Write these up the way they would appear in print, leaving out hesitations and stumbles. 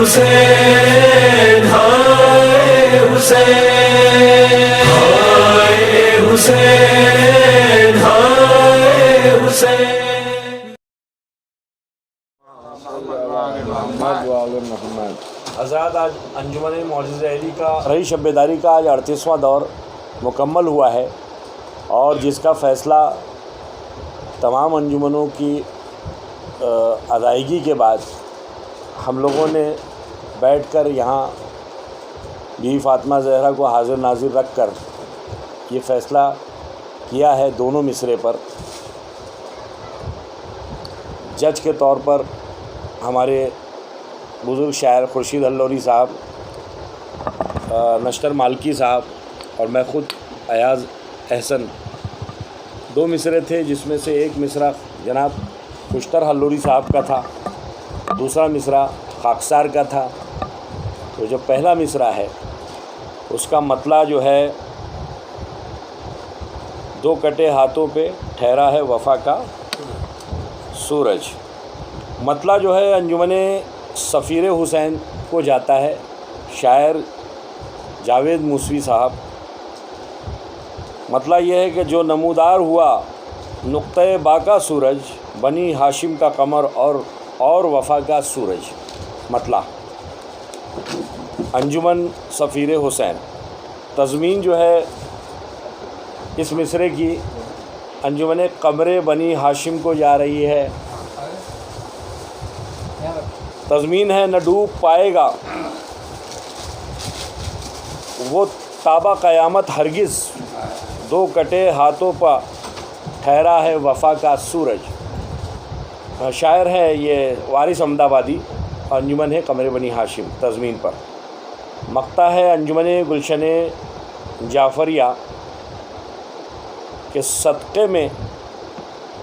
حسین ہائے حسین ہائے حسین ہائے حسین۔ حضرات، آج انجمن معجزہ علی کا رہی شب بیداری کا آج 38واں دور مکمل ہوا ہے، اور جس کا فیصلہ تمام انجمنوں کی ادائیگی کے بعد ہم لوگوں نے بیٹھ کر یہاں بی فاطمہ زہرا کو حاضر ناظر رکھ کر یہ فیصلہ کیا ہے دونوں مصرے پر۔ جج کے طور پر ہمارے بزرگ شاعر خورشید اللوری صاحب، نشتر مالکی صاحب اور میں خود ایاز احسن، دو مصرے تھے جس میں سے ایک مصرع جناب خوشتر اللوری صاحب کا تھا، دوسرا مصرع خاکسار کا تھا۔ تو جو پہلا مصرع ہے اس کا مطلع جو ہے، دو کٹے ہاتھوں پہ ٹھہرا ہے وفا کا سورج۔ مطلع جو ہے انجمن سفیر حسین کو جاتا ہے، شاعر جاوید موسوی صاحب۔ مطلع یہ ہے کہ جو نمودار ہوا نقطۂ با کا سورج، بنی ہاشم کا قمر اور وفا کا سورج۔ مطلع انجمن سفیر حسین۔ تضمین جو ہے اس مصرے کی، انجمن قمر بنی ہاشم کو جا رہی ہے۔ تضمین ہے، نہ ڈوب پائے گا وہ تابہ قیامت ہرگز، دو کٹے ہاتھوں پر ٹھہرا ہے وفا کا سورج۔ شاعر ہے یہ وارث احمد آبادی، انجمن ہے قمر بنی ہاشم تضمین پر۔ مقطع ہے انجمن گلشن جعفریہ کے صدقے میں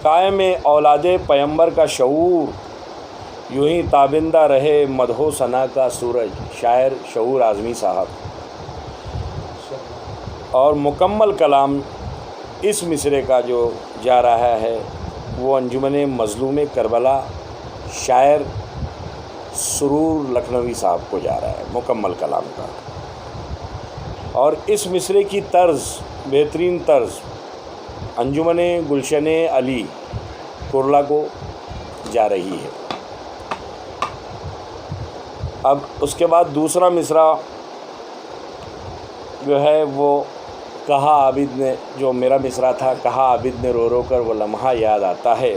قائم اولاد پیمبر کا شعور، یوں ہی تابندہ رہے مدح و ثنا کا سورج۔ شاعر شعور اعظمی صاحب۔ اور مکمل کلام اس مصرے کا جو جا رہا ہے وہ انجمن مظلوم کربلا، شاعر سرور لکھنوی صاحب کو جا رہا ہے مکمل کلام کا۔ اور اس مصرے کی طرز، بہترین طرز، انجمن گلشن علی کرلا کو جا رہی ہے۔ اب اس کے بعد دوسرا مصرع جو ہے وہ کہا عابد نے، جو میرا مصرع تھا، کہا عابد نے رو رو کر وہ لمحہ یاد آتا ہے۔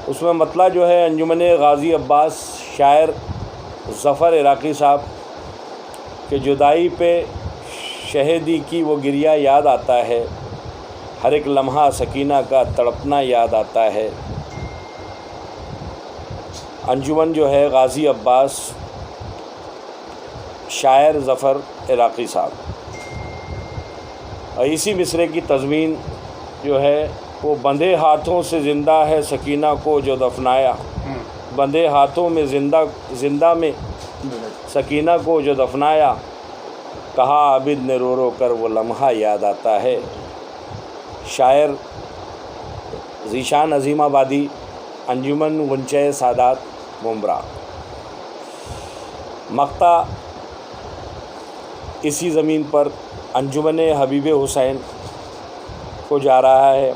اس میں مطلع جو ہے انجمن غازی عباس، شاعر ظفر عراقی صاحب کہ جدائی پہ شہیدی کی وہ گریہ یاد آتا ہے، ہر ایک لمحہ سکینہ کا تڑپنا یاد آتا ہے۔ انجمن جو ہے غازی عباس، شاعر ظفر عراقی صاحب۔ اور اسی مصرے کی تضمین جو ہے وہ بندھے ہاتھوں سے زندہ ہے سکینہ کو جو دفنایا، بندھے ہاتھوں میں زندہ میں سکینہ کو جو دفنایا، کہا عابد نے رو رو کر وہ لمحہ یاد آتا ہے۔ شاعر ذیشان عظیم آبادی، انجمن غنچۂ سادات ممبرا۔ مقطع اسی زمین پر انجمن حبیب حسین کو جا رہا ہے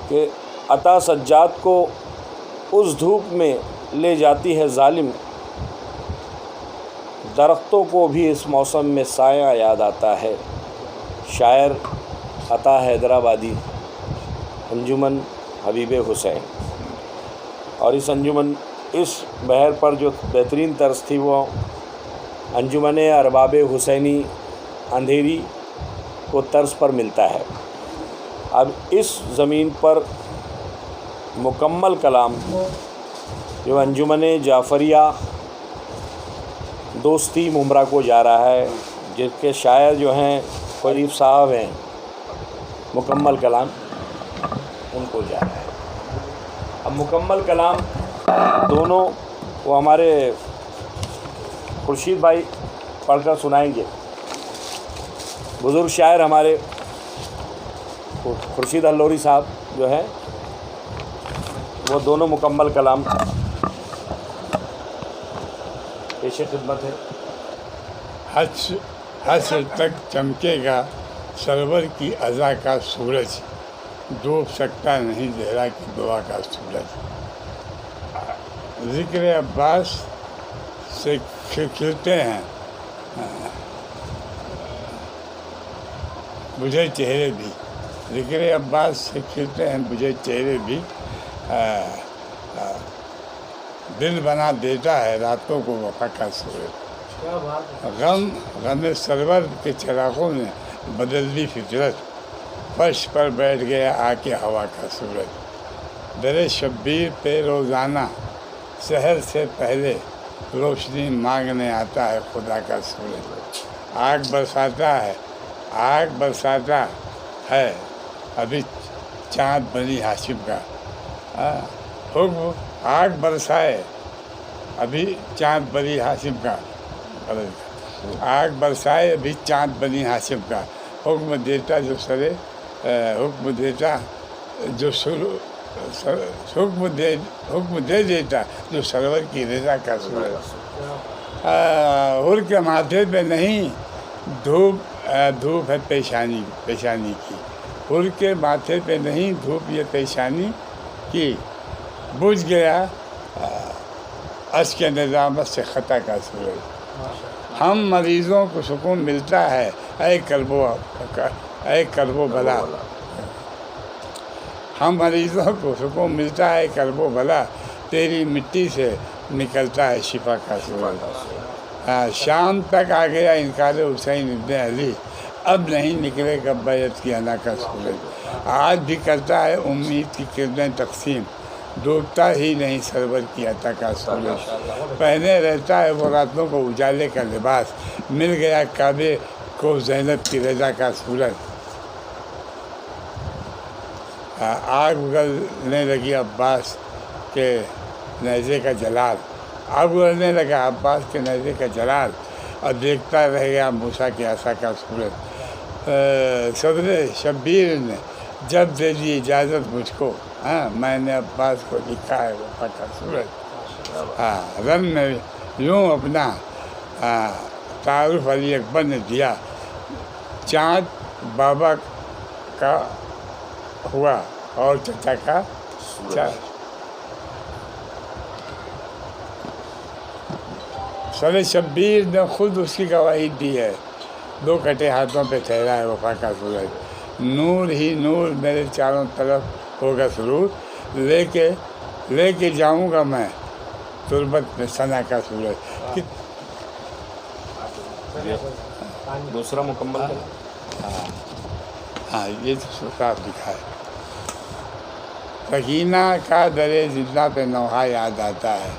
کہ عطا سجاد کو اس دھوپ میں لے جاتی ہے ظالم، درختوں کو بھی اس موسم میں سایہ یاد آتا ہے۔ شاعر عطا حیدرآبادی، انجمن حبیب حسین۔ اور اس بہر پر جو بہترین طرز تھی وہ انجمن ارباب حسینی اندھیری کو طرز پر ملتا ہے۔ اب اس زمین پر مکمل کلام جو انجمن جعفریہ دوستی ممبرا کو جا رہا ہے، جس کے شاعر جو ہیں فریف صاحب ہیں، مکمل کلام ان کو جا رہا ہے۔ اب مکمل کلام دونوں وہ ہمارے خورشید بھائی پڑھ کر سنائیں گے۔ بزرگ شاعر ہمارے خورشید اللوری صاحب جو ہے وہ دونوں مکمل کلام پیش خدمت ہے۔ حشر تک چمکے گا سرور کی اذا کا سورج، ڈوب سکتا نہیں زہرا کی دعا کا سورج۔ ذکر عباس سے کھلتے ہیں بجھے چہرے بھی، ذکر عباس سے کھلتے ہیں بجھے چہرے بھی، دل بنا دیتا ہے راتوں کو وفا کا سورج۔ غم سرور کے چراغوں نے بدل دی فطرت، فرش پر بیٹھ گیا آ کے ہوا کا سورج۔ در شبیر پہ روزانہ سحر سے پہلے روشنی مانگنے آتا ہے خدا کا سورج۔ آگ برساتا ہے ابھی چاند بنی ہاشم کا، حکم آگ برسائے ابھی چاند بنی ہاشم کا، آگ برسائے ابھی چاند بنی ہاشم کا، حکم دیتا جو سرور کی رضا کا سورج۔ حر کے ماتھے پہ نہیں دھوپ ہے پیشانی کی، حر کے ماتھے پہ نہیں دھوپ یہ پیشانی کی، بجھ گیا اشک نظامت سے خطا کا سورج۔ ہم مریضوں کو سکون ملتا ہے اے کرب و بلا، ہم مریضوں کو سکون ملتا ہے کرب و بلا، تیری مٹی سے نکلتا ہے شفا کا سورج۔ شام تک آ گیا انکار حسین ابن علی، اب نہیں نکلے گا بیعت کی انا کا سورج۔ آج بھی کرتا ہے امید کی کرنیں تقسیم، ڈوبتا ہی نہیں سرور کی عطا کا سورج۔ پہنے رہتا ہے وہ راتوں کو اجالے کا لباس، مل گیا کعبے کو زینب کی رضا کا سورج۔ آگ اگلنے لگی عباس کے نیزے کا جلال، آگ اگلنے لگا عباس کے نیزے کا جلال، اور دیکھتا رہ گیا موسیٰ کے عصا کا سورج۔ صدر شبیر نے جب دے دی اجازت مجھ کو، میں نے عباس کو لکھا ہے وفا کا سورج۔ رن میں یوں اپنا تعارف علی اکبر نے دیا، چاند بابا کا ہوا اور چچا کا سر شبیر نے خود اس کی گواہی دی ہے، دو کٹے ہاتھوں پہ ٹھہرا ہے وفا کا سورج۔ نور ہی نور میرے چاروں طرف ہوگا سرور، لے کے جاؤں گا میں تربت میں ثنا کا سورج۔ دوسرا مکمل ہے۔ ہاں یہ تو صاف دکھا ہے۔ سکینہ کا درے زندہ پہ نوحہ یاد آتا ہے،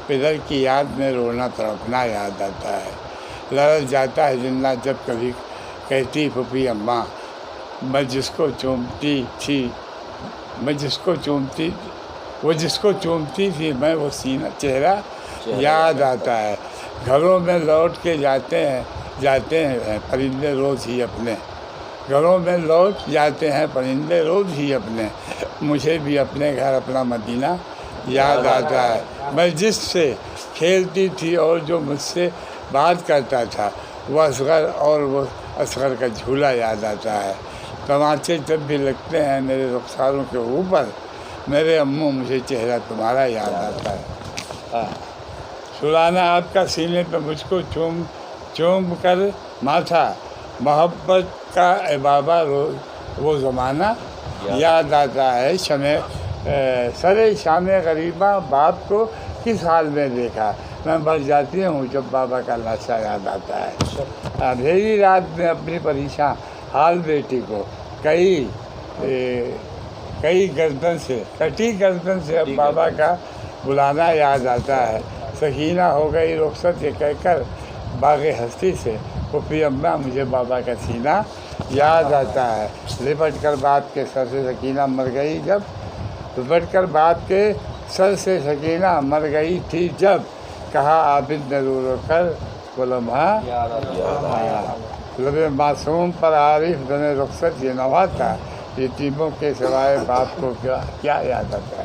پدر کی یاد میں رونا تڑپنا یاد آتا ہے، لرز جاتا ہے زندہ جب کبھی کہتی پھوپھی اماں، وہ جس کو چومتی تھی میں وہ سینہ چہرہ یاد آتا ہے۔ گھروں میں لوٹ کے جاتے ہیں پرندے روز ہی اپنے، گھروں میں لوٹ جاتے ہیں پرندے روز ہی اپنے، مجھے بھی اپنے گھر اپنا مدینہ یاد آتا ہے۔ میں جس سے کھیلتی تھی اور جو مجھ سے بات کرتا تھا، وہ اصغر کا جھولا یاد آتا ہے۔ تماچے جب بھی لگتے ہیں میرے رخساروں کے اوپر، میرے اموں مجھے چہرہ تمہارا یاد آتا ہے۔ سلانا آپ کا سینے پہ مجھ کو چوم کر ماتھا، محبت کا اے بابا وہ زمانہ یاد آتا ہے۔ سرے شام غریباں باپ کو کس حال میں دیکھا، میں مر جاتی ہوں جب بابا کا لاشا یاد آتا ہے۔ اندھیری رات میں اپنی پریشان حال بیٹی کو کئی کٹی گردن سے اب بابا کا بلانا یاد آتا ہے۔ سکینہ ہو گئی رخصت یہ کہہ کر باغ ہستی سے، پھوپھی اماں مجھے بابا کا سینہ یاد آتا ہے۔ لپٹ کر بات کے سر سے سکینہ مر گئی تھی جب، کہا عابد نے رو رو کر وہ لمحہ لب معصوم پر عارف دن رخصت یہ نوا تھا، یتیموں کے سوائے باپ کو کیا یاد آتا ہے۔